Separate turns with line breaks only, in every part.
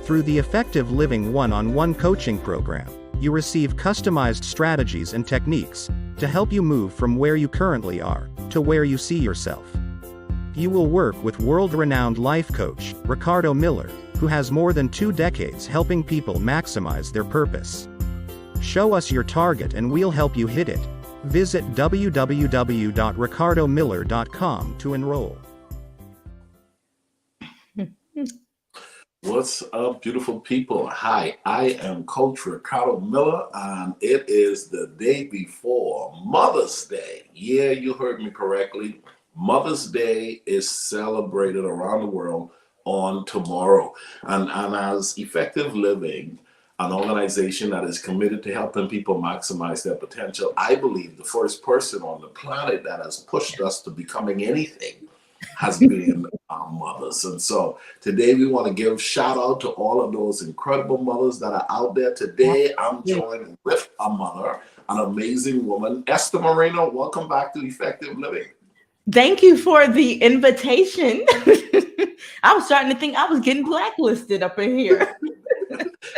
Through the Effective Living one-on-one coaching program, you receive customized strategies and techniques to help you move from where you currently are to where you see yourself. You will work with world-renowned life coach, Ricardo Miller, who has more than 2 decades helping people maximize their purpose. Show us your target and we'll help you hit it. Visit www.ricardomiller.com to enroll.
What's up, beautiful people? Hi, I am Coach Ricardo Miller, and it is the day before Mother's Day. Yeah, you heard me correctly. Mother's Day is celebrated around the world on tomorrow. And as Effective Living, an organization that is committed to helping people maximize their potential, I believe the first person on the planet that has pushed us to becoming anything has been our mothers. And so today we want to give shout out to all of those incredible mothers that are out there. Today I'm joined with a mother, an amazing woman, Esther Moreno. Welcome back to Effective Living.
Thank you for the invitation. I was starting to think I was getting blacklisted up in here.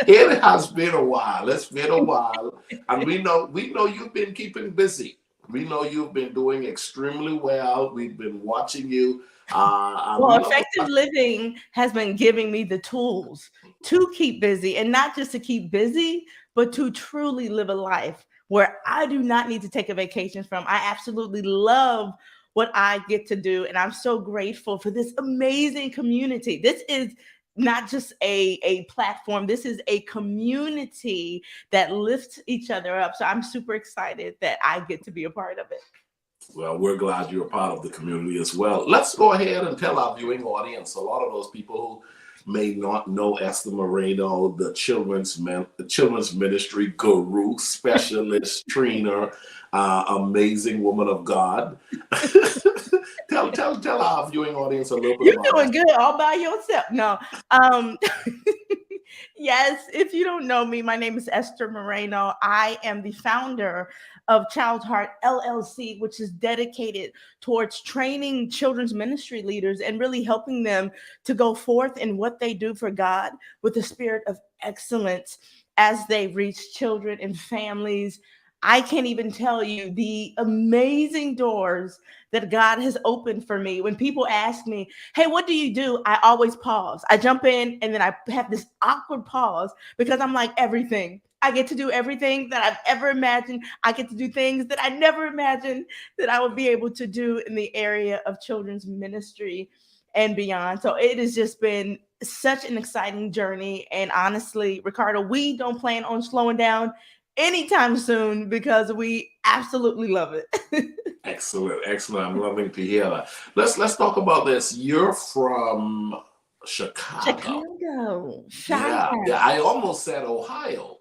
It has been a while. It's been a while. And we know you've been keeping busy. We know you've been doing extremely well. We've been watching you.
Effective Living has been giving me the tools to keep busy, and not just to keep busy, but to truly live a life where I do not need to take a vacation from. I absolutely love what I get to do, and I'm so grateful for this amazing community. This is not just a platform. This is a community that lifts each other up. So I'm super excited that I get to be a part of it.
Well, we're glad you're a part of the community as well. Let's go ahead and tell our viewing audience, a lot of those people who may not know Esther Moreno, the children's ministry guru, specialist, trainer, amazing woman of God. Tell our viewing audience a little bit.
You're doing good all by yourself. No. Yes, if you don't know me, my name is Esther Moreno. I am the founder of Child's Heart LLC, which is dedicated towards training children's ministry leaders and really helping them to go forth in what they do for God with a spirit of excellence as they reach children and families. I can't even tell you the amazing doors that God has opened for me. When people ask me, hey, what do you do? I always pause. I jump in and then I have this awkward pause because I'm like, everything. I get to do everything that I've ever imagined. I get to do things that I never imagined that I would be able to do in the area of children's ministry and beyond. So it has just been such an exciting journey. And honestly, Ricardo, we don't plan on slowing down anytime soon because we absolutely love it.
Excellent. I'm loving to hear that. Let's talk about this. You're from Chicago. Yeah. I almost said Ohio.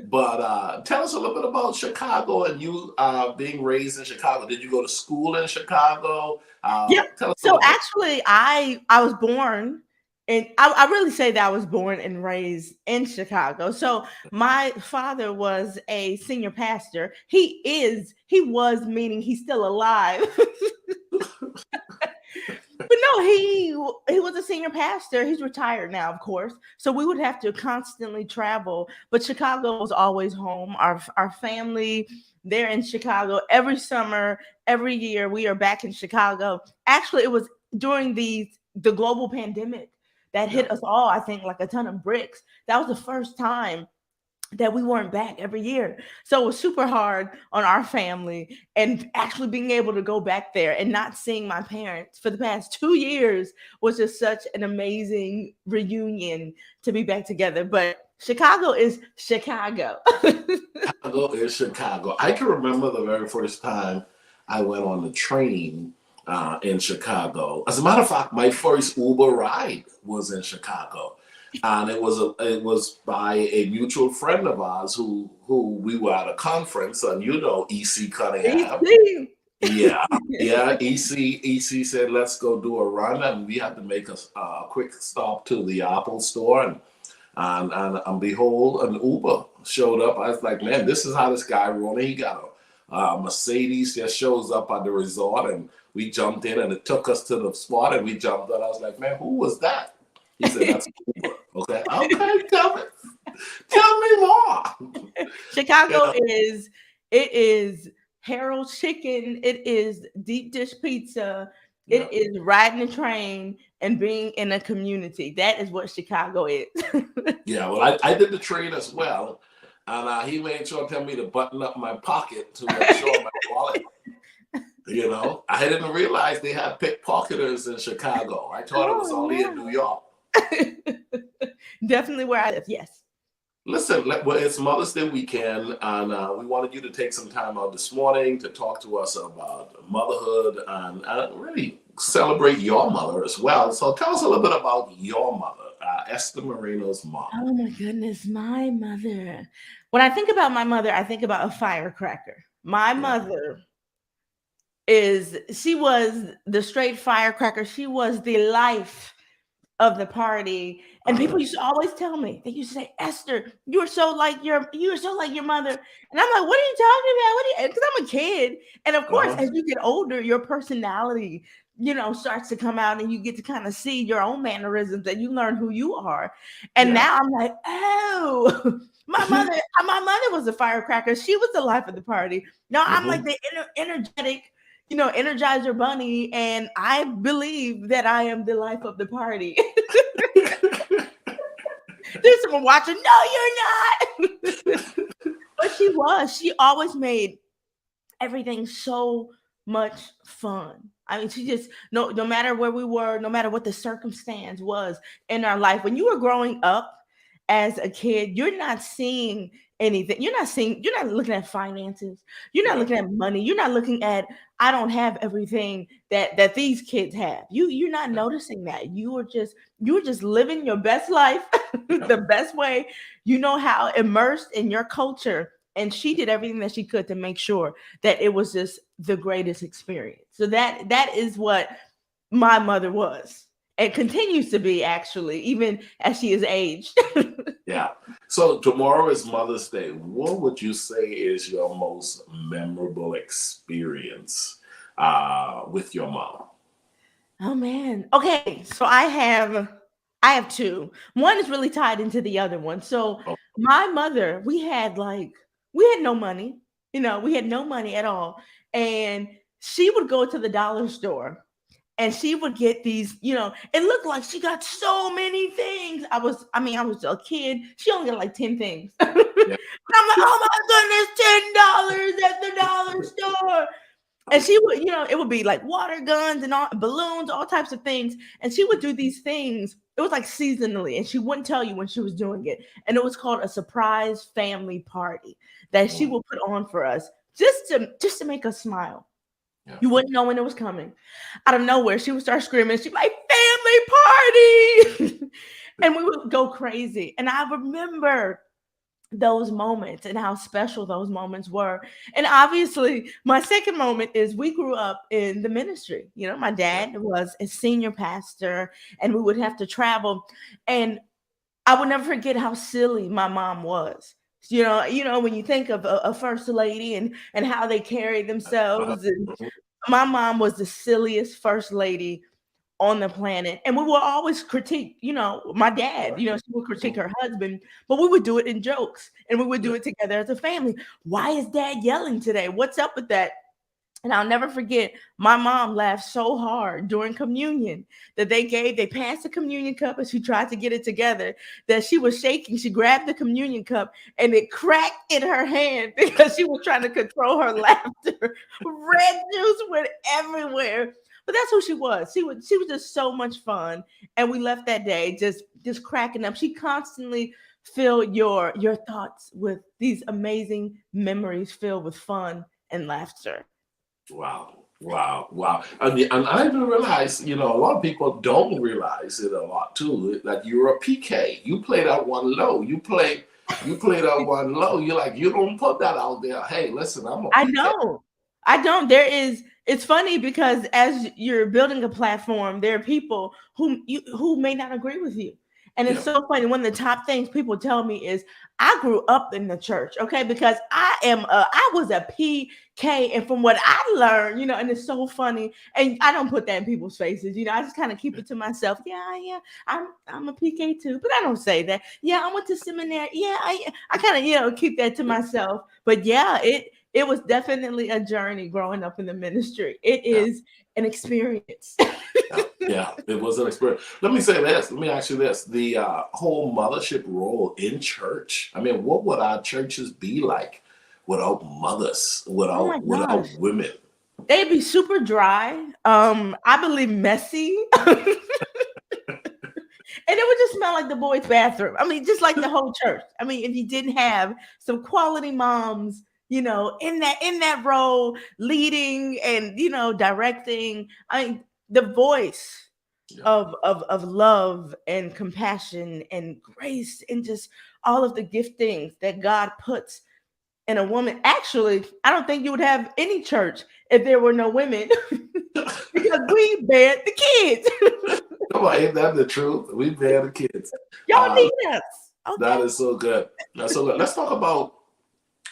But tell us a little bit about Chicago and you being raised in Chicago. Did you go to school in Chicago?
Yeah. So actually, I was born. And I really say that I was born and raised in Chicago. So my father was a senior pastor. He was, meaning he's still alive. But no, he was a senior pastor. He's retired now, of course. So we would have to constantly travel. But Chicago was always home. Our family, they're in Chicago every summer, every year. We are back in Chicago. Actually, it was during the global pandemic that hit us all, I think, like a ton of bricks. That was the first time that we weren't back every year. So it was super hard on our family, and actually being able to go back there and not seeing my parents for the past 2 years was just such an amazing reunion to be back together. But Chicago is Chicago.
Chicago is Chicago. I can remember the very first time I went on the train in Chicago. As a matter of fact, my first Uber ride was in Chicago, and it was by a mutual friend of ours who we were at a conference, and E.C. Cunningham. Yeah. EC said, let's go do a run, and we had to make a quick stop to the Apple store, and behold, an Uber showed up. I was like, man, this is how this guy rolling. He got a Mercedes just shows up at the resort, and we jumped in, and it took us to the spot, and we jumped on. I was like, man, who was that? He said, that's Uber. Okay. Okay, tell me more.
Chicago
Yeah.
is Harold's Chicken, it is deep dish pizza,
Yeah.
it is riding a train and being in a community. That is what Chicago is.
Yeah, well, I did the train as well, and he made sure to tell me to button up my pocket to make sure my wallet. You know, I didn't realize they had pickpocketers in Chicago. I thought it was
Oh
only in New York.
yeah. Definitely where I live. Yes.
Listen, well, it's Mother's Day weekend, and we wanted you to take some time out this morning to talk to us about motherhood and really celebrate your mother as well. So tell us a little bit about your mother, Esther Moreno's mom.
Oh my goodness, my mother. When I think about my mother, I think about a firecracker. My
Yeah.
mother she was the straight firecracker. She was the life of the party. And people used to always tell me, they used to say, Esther, you're so like your mother. And I'm like, what are you talking about? Because I'm a kid. And of course, as you get older, your personality, starts to come out and you get to kind of see your own mannerisms and you learn who you are. And now I'm like, oh, my mother was a firecracker. She was the life of the party. Now I'm like the energetic, Energizer Bunny, and I believe that I am the life of the party. There's someone watching. No, you're not. But she always made everything so much fun. I mean, she just no matter where we were, no matter what the circumstance was in our life. When you were growing up as a kid, you're not seeing anything. You're not looking at finances. You're not looking at money. You're not looking at, I don't have everything that these kids have. You're not noticing that. You were just living your best life the best way you know how, immersed in your culture. And she did everything that she could to make sure that it was just the greatest experience. So that is what my mother was and continues to be, actually, even as she is aged.
Yeah. So tomorrow is Mother's Day. What would you say is your most memorable experience with your mom?
Oh man. Okay, so I have two. One is really tied into the other one. So
Oh,
my mother, we had no money. We had no money at all. And she would go to the dollar store and she would get these, it looked like she got so many things. I was a kid. She only got like 10 things.
yeah.
I'm like, oh my goodness, $10 at the dollar store. And she would, it would be like water guns and all balloons, all types of things. And she would do these things. It was like seasonally, and she wouldn't tell you when she was doing it. And it was called a surprise family party that she would put on for us just to make us smile.
Yeah.
You wouldn't know when it was coming. Out of nowhere, she would start screaming. She'd be like, family party. And we would go crazy. And I remember those moments and how special those moments were. And obviously, my second moment is we grew up in the ministry. My dad was a senior pastor and we would have to travel. And I would never forget how silly my mom was. When you think of a first lady and how they carry themselves. And my mom was the silliest first lady on the planet. And we would always critique, my dad, she would critique her husband, but we would do it in jokes and we would do it together as a family. Why is dad yelling today? What's up with that? And I'll never forget, my mom laughed so hard during communion that they passed the communion cup and she tried to get it together, that she was shaking. She grabbed the communion cup and it cracked in her hand because she was trying to control her laughter. Red juice went everywhere. But that's who she was. She was just so much fun. And we left that day just cracking up. She constantly filled your thoughts with these amazing memories filled with fun and laughter.
Wow. And I didn't realize, a lot of people don't realize it a lot too, that you're a PK. You play that one low. You play that one low. You're like, you don't put that out there. Hey, listen, I'm a PK.
I don't. It's funny because as you're building a platform, there are people who may not agree with you. And it's
Yeah.
so funny. One of the top things people tell me is I grew up in the church, okay, because I was a PK, and from what I learned, and it's so funny. And I don't put that in people's faces, I just kind of keep it to myself. Yeah, I'm a PK too, but I don't say that. Yeah, I went to seminary. Yeah, I kind of keep that to myself. But yeah, it was definitely a journey growing up in the ministry. It
Yeah.
is an experience.
Yeah, it was an experience. Let me say this. Let me ask you this: the whole mothership role in church. I mean, what would our churches be like without mothers,
Oh my
without
gosh.
women?
They'd be super dry. I believe messy. And it would just smell like the boys' bathroom. I mean, just like the whole church. I mean, if you didn't have some quality moms, in that role, leading and directing, I mean, the voice
Yeah.
of love and compassion and grace and just all of the giftings that God puts in a woman. Actually, I don't think you would have any church if there were no women because we bared the kids.
Come on, ain't that the truth? We bear the kids.
Y'all
Uh,
need us.
that
Okay.
is so good. That's so good. Let's talk about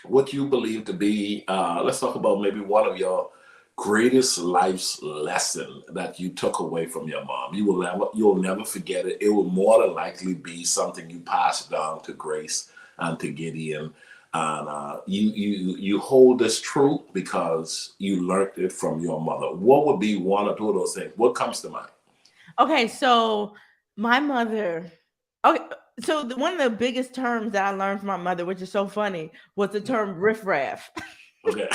what you believe to be. Let's talk about maybe one of your greatest life's lesson that you took away from your mom. You'll never forget it. It will more than likely be something you passed down to Grace and to Gideon. And you hold this true because you learned it from your mother. What would be one or two of those things? What comes to mind?
Okay, so my mother. Okay, so one of the biggest terms that I learned from my mother, which is so funny, was the term riffraff.
Okay.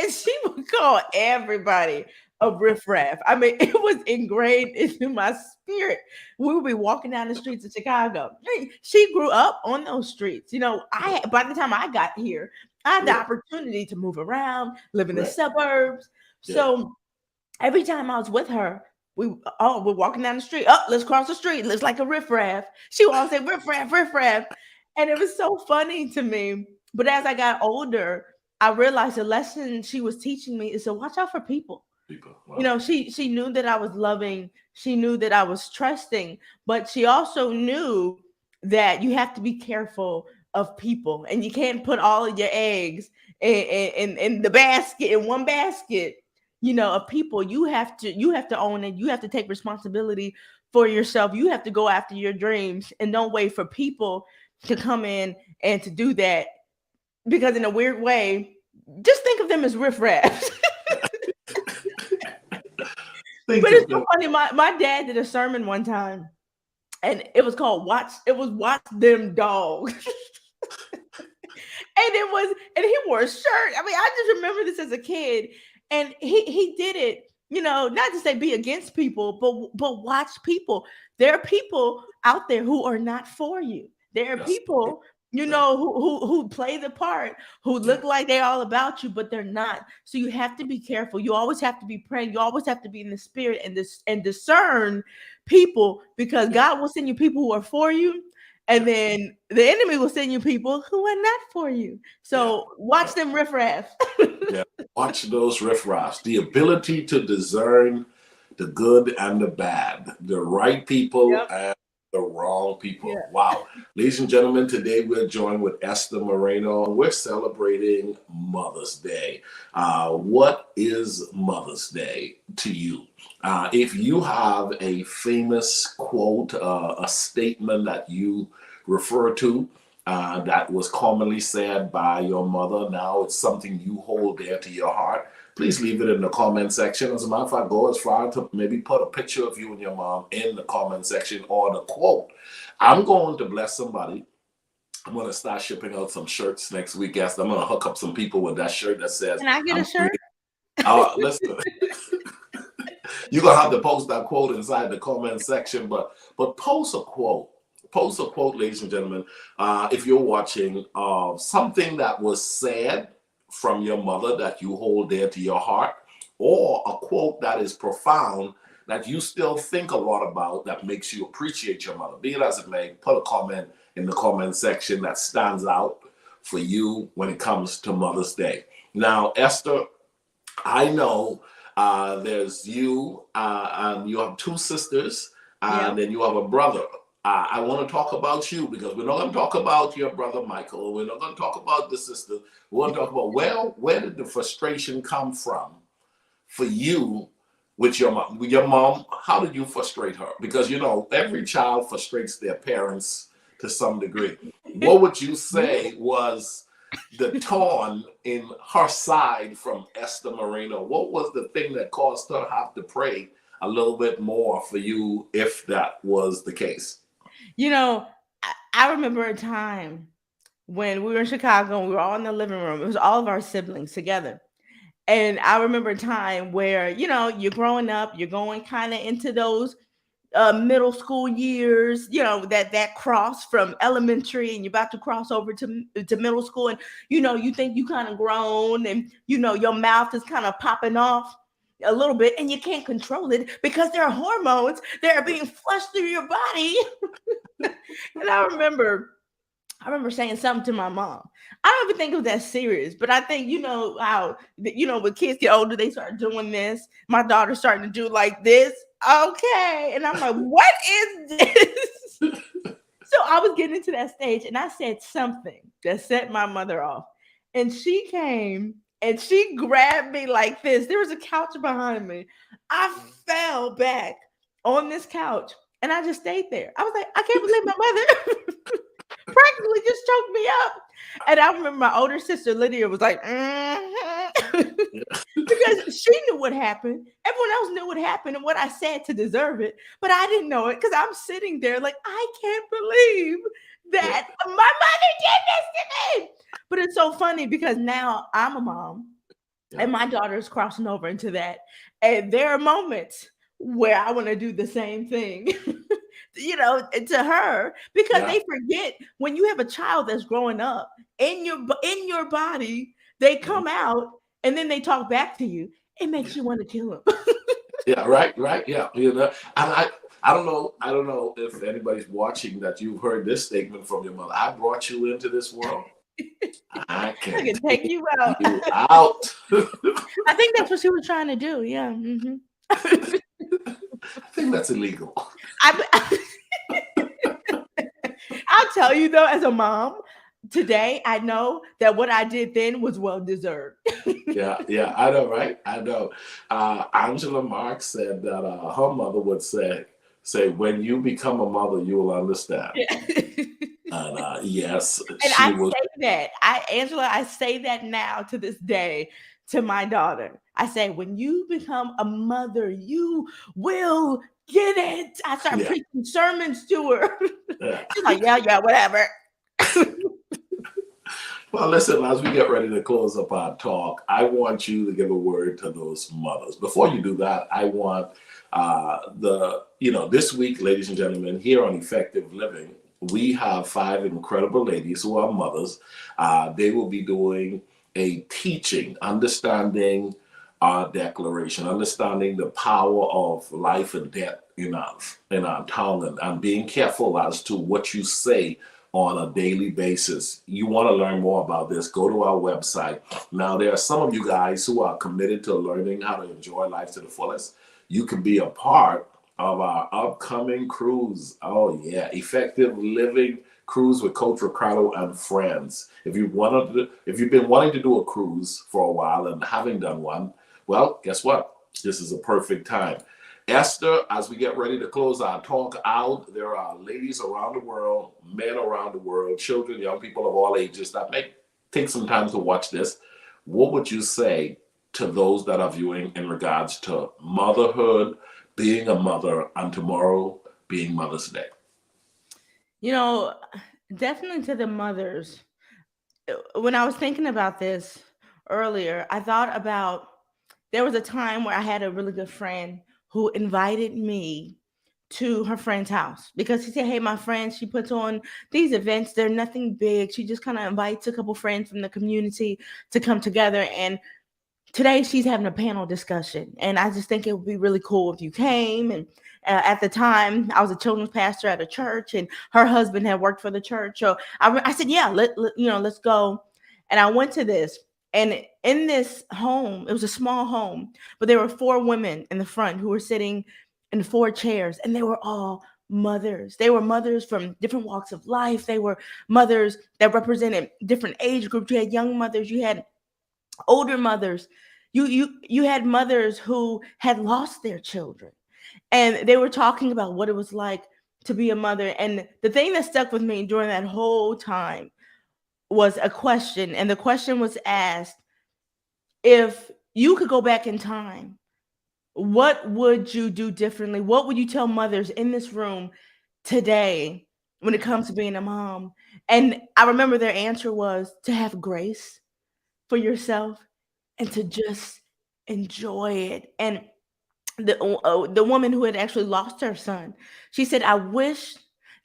And she would call everybody a riffraff. I mean, it was ingrained into my spirit. We would be walking down the streets of Chicago. I mean, she grew up on those streets. By the time I got here, I had the
Yeah.
opportunity to move around, live in the
Right.
suburbs.
Yeah.
So every time I was with her, we're walking down the street. Oh, let's cross the street. Looks like a riffraff. She would always say riffraff, riffraff. And it was so funny to me. But as I got older, I realized the lesson she was teaching me is to watch out for people.
People. Wow.
She knew that I was loving, she knew that I was trusting, but she also knew that you have to be careful of people and you can't put all of your eggs in the basket, in one basket, of people. You have to own it. You have to take responsibility for yourself. You have to go after your dreams and don't wait for people to come in and to do that, because in a weird way, just think of them as riffraffs.
Think
But
of
it's so
them.
funny. My dad did a sermon one time, and it was called "Watch." It was "Watch Them Dogs," and he wore a shirt. I mean, I just remember this as a kid, and he did it. Not to say be against people, but watch people. There are people out there who are not for you. There are
Yes.
people,
Yeah.
who play the part, who
Yeah.
look like they're all about you, but they're not. So you have to be careful. You always have to be praying. You always have to be in the spirit and discern people, because
Yeah.
God will send you people who are for you, and
Yeah.
then the enemy will send you people who are not for you.
Yeah.
So watch them riffraff.
Yeah. Watch those riffraffs. The ability to discern the good and the bad, the right people
Yep.
and the wrong people.
Yeah.
Wow. Ladies and gentlemen, today we're joined with Esther Moreno. We're celebrating Mother's Day. What is Mother's Day to you? If you have a famous quote, a statement that you refer to, that was commonly said by your mother. Now it's something you hold dear to your heart. Please leave it in the comment section. As a matter of fact, go as far to maybe put a picture of you and your mom in the comment section or the quote. I'm going to bless somebody. I'm going to start shipping out some shirts next week. Yes, I'm going to hook up some people with that shirt that says,
Can I get a
I'm
shirt?
listen, you're going to have to post that quote inside the comment section, but post a quote. Post a quote, ladies and gentlemen, if you're watching, something that was said from your mother that you hold dear to your heart, or a quote that is profound that you still think a lot about that makes you appreciate your mother. Be it as it may, put a comment in the comment section that stands out for you when it comes to Mother's Day. Now, Esther, I know there's you, and you have two sisters, and
Yep.
then you have a brother. I want to talk about you because we're not going to talk about your brother Michael. We're not going to talk about the sister. We're going to talk about, well, where did the frustration come from for you with your mom? With your mom, how did you frustrate her? Because you know every child frustrates their parents to some degree. What would you say was the tone in her side from Esther Moreno? What was the thing that caused her to have to pray a little bit more for you, if that was the case?
You know, I remember a time when we were in Chicago and we were all in the living room. It was all of our siblings together. And I remember a time where, you're growing up, you're going kind of into those middle school years, that cross from elementary and you're about to cross over to middle school. And, you think you kind of grown and, your mouth is kind of popping off a little bit and you can't control it because there are hormones that are being flushed through your body. And I remember saying something to my mom. I don't even think it was that serious, but I think how when kids get older, they start doing this. My daughter's starting to do like this. Okay, and I'm like, what is this? So I was getting into that stage, and I said something that set my mother off, and she came and she grabbed me like this. There was a couch behind me. I fell back on this couch, and I just stayed there. I was like, I can't believe my mother practically just choked me up. And I remember my older sister Lydia was like, because she knew what happened. Everyone else knew what happened and what I said to deserve it, but I didn't know it because I'm sitting there like, I can't believe that my mother did this to me. But it's so funny because now I'm a mom and my daughter is crossing over into that. And there are moments where I want to do the same thing. To her, because they forget when you have a child that's growing up in your body, they come out and then they talk back to you. It makes you want to kill them.
Yeah, right, yeah, and I don't know if anybody's watching that you've heard this statement from your mother. I brought you into this world. I can
take you out.
You out.
I think that's what she was trying to do. Yeah. Mm-hmm.
I think that's illegal.
I'll tell you though, as a mom, today I know that what I did then was well deserved.
Yeah, I know, right? I know. Angela Marks said that her mother would say, when you become a mother, you will understand. Yeah. And yes,
and I say that. I say that now to this day to my daughter. I say, when you become a mother, you will get it. I start preaching sermons to her. She's like, yeah, whatever.
Well, listen, as we get ready to close up our talk, I want you to give a word to those mothers. Before you do that, I want this week, ladies and gentlemen, here on Effective Living, we have 5 incredible ladies who are mothers. They will be doing a teaching, understanding our declaration, understanding the power of life and death in our tongue, and being careful as to what you say on a daily basis. You want to learn more about this, go to our website. Now, there are some of you guys who are committed to learning how to enjoy life to the fullest. You can be a part of our upcoming cruise. Oh yeah, Effective Living Cruise with Coach Ricardo and friends. If you've been wanting to do a cruise for a while and haven't done one, well, guess what? This is a perfect time. Esther, as we get ready to close our talk out, there are ladies around the world, men around the world, children, young people of all ages that may take some time to watch this. What would you say to those that are viewing in regards to motherhood, being a mother, and tomorrow being Mother's Day?
Definitely to the mothers. When I was thinking about this earlier, I thought about, there was a time where I had a really good friend who invited me to her friend's house because he said, hey, my friend, she puts on these events. They're nothing big. She just kind of invites a couple friends from the community to come together. And today she's having a panel discussion. And I just think it would be really cool if you came. And at the time, I was a children's pastor at a church and her husband had worked for the church. So I said, yeah, let's go. And I went to this. And in this home, it was a small home, but there were 4 women in the front who were sitting in 4 chairs, and they were all mothers. They were mothers from different walks of life. They were mothers that represented different age groups. You had young mothers, you had older mothers. You had mothers who had lost their children. And they were talking about what it was like to be a mother. And the thing that stuck with me during that whole time was a question. And the question was asked, if you could go back in time, what would you do differently? What would you tell mothers in this room today when it comes to being a mom? And I remember their answer was to have grace for yourself and to just enjoy it. And the woman who had actually lost her son, she said, I wish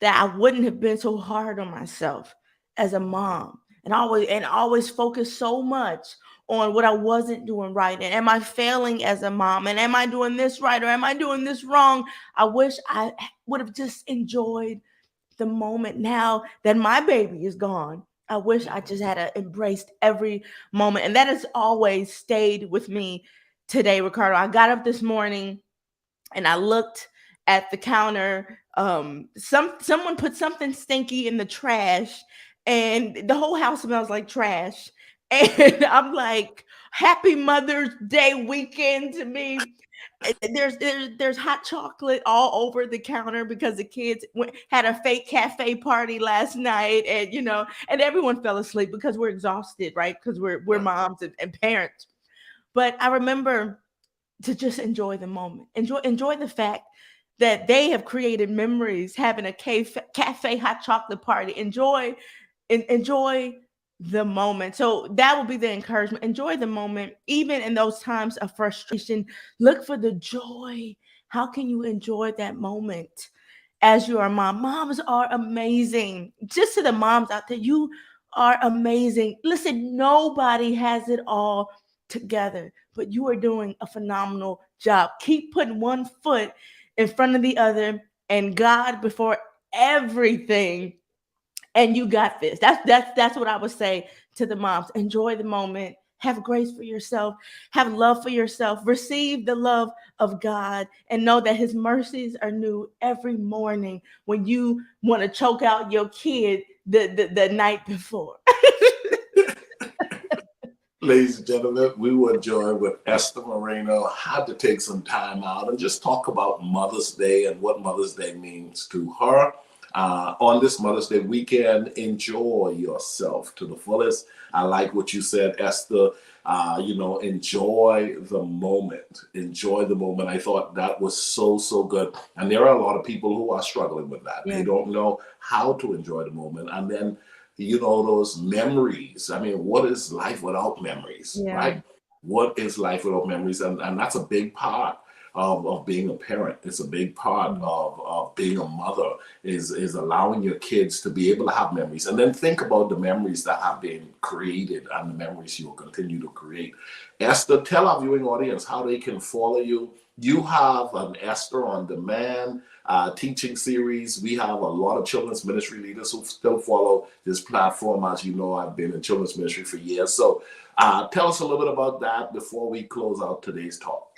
that I wouldn't have been so hard on myself as a mom, and always focus so much on what I wasn't doing right, and am I failing as a mom, and am I doing this right or am I doing this wrong. I wish I would have just enjoyed the moment. Now that my baby is gone, I wish I just had embraced every moment. And that has always stayed with me today, Ricardo. I got up this morning and I looked at the counter. Someone put something stinky in the trash, and the whole house smells like trash. And I'm like, happy Mother's Day weekend to me. There's hot chocolate all over the counter because the kids had a fake cafe party last night, and and everyone fell asleep because we're exhausted, right? Because we're moms and parents. But I remember to just enjoy the moment, enjoy the fact that they have created memories, having a cafe hot chocolate party. Enjoy the moment. So that will be the encouragement. Enjoy the moment, even in those times of frustration. Look for the joy. How can you enjoy that moment as you are a mom? Moms are amazing. Just to the moms out there, you are amazing. Listen, nobody has it all together, but you are doing a phenomenal job. Keep putting one foot in front of the other and God before everything. And you got this. That's what I would say to the moms. Enjoy the moment. Have grace for yourself. Have love for yourself. Receive the love of God and know that his mercies are new every morning when you want to choke out your kid the night before.
Ladies and gentlemen, we were joined with Esther Moreno. Had to take some time out and just talk about Mother's Day and what Mother's Day means to her. On this Mother's Day weekend, enjoy yourself to the fullest. I like what you said, Esther. Enjoy the moment. Enjoy the moment. I thought that was so good. And there are a lot of people who are struggling with that. Yeah. They don't know how to enjoy the moment. And then, those memories. I mean, what is life without memories, right? What is life without memories? And that's a big part of being a parent. It's a big part of being a mother is allowing your kids to be able to have memories. And then think about the memories that have been created and the memories you will continue to create. Esther, tell our viewing audience how they can follow you. You have an Esther on Demand teaching series. We have a lot of children's ministry leaders who still follow this platform. As you know, I've been in children's ministry for years. So tell us a little bit about that before we close out today's talk.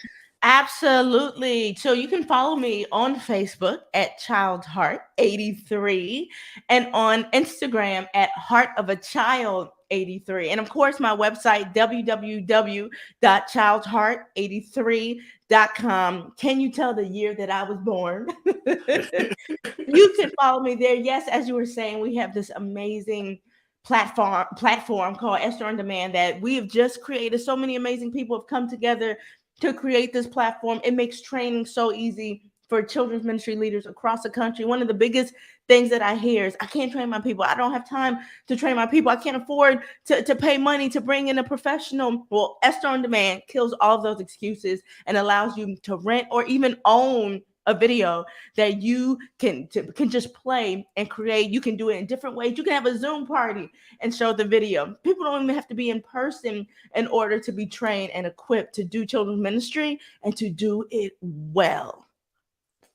Absolutely. So you can follow me on Facebook at ChildHeart83 and on Instagram at Heart of a Child 83. And of course, my website, www.childheart83.com. Can you tell the year that I was born? You can follow me there. Yes, as you were saying, we have this amazing platform called Esther on Demand that we have just created. So many amazing people have come together to create this platform. It makes training so easy for children's ministry leaders across the country. One of the biggest things that I hear is, I can't train my people. I don't have time to train my people. I can't afford to pay money to bring in a professional. Well, Esther on Demand kills all of those excuses and allows you to rent or even own a video that you can just play and create. You can do it in different ways. You can have a Zoom party and show the video. People don't even have to be in person in order to be trained and equipped to do children's ministry and to do it well.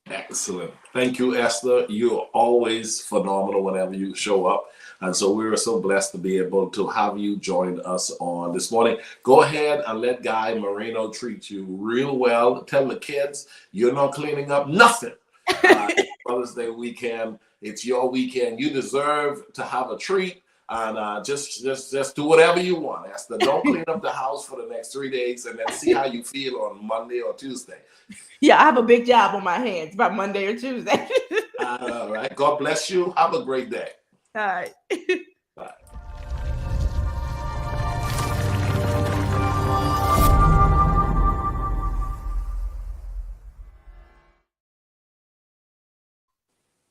Excellent. Thank you, Esther. You're always phenomenal whenever you show up. And so we are so blessed to be able to have you join us on this morning. Go ahead and let Guy Moreno treat you real well. Tell the kids you're not cleaning up nothing Mother's Day weekend. It's your weekend. You deserve to have a treat. And just do whatever you want, Esther. Don't clean up the house for the next 3 days, and then see how you feel on Monday or Tuesday.
Yeah, I have a big job on my hands by Monday or Tuesday.
All right. God bless you. Have a great day.
All right.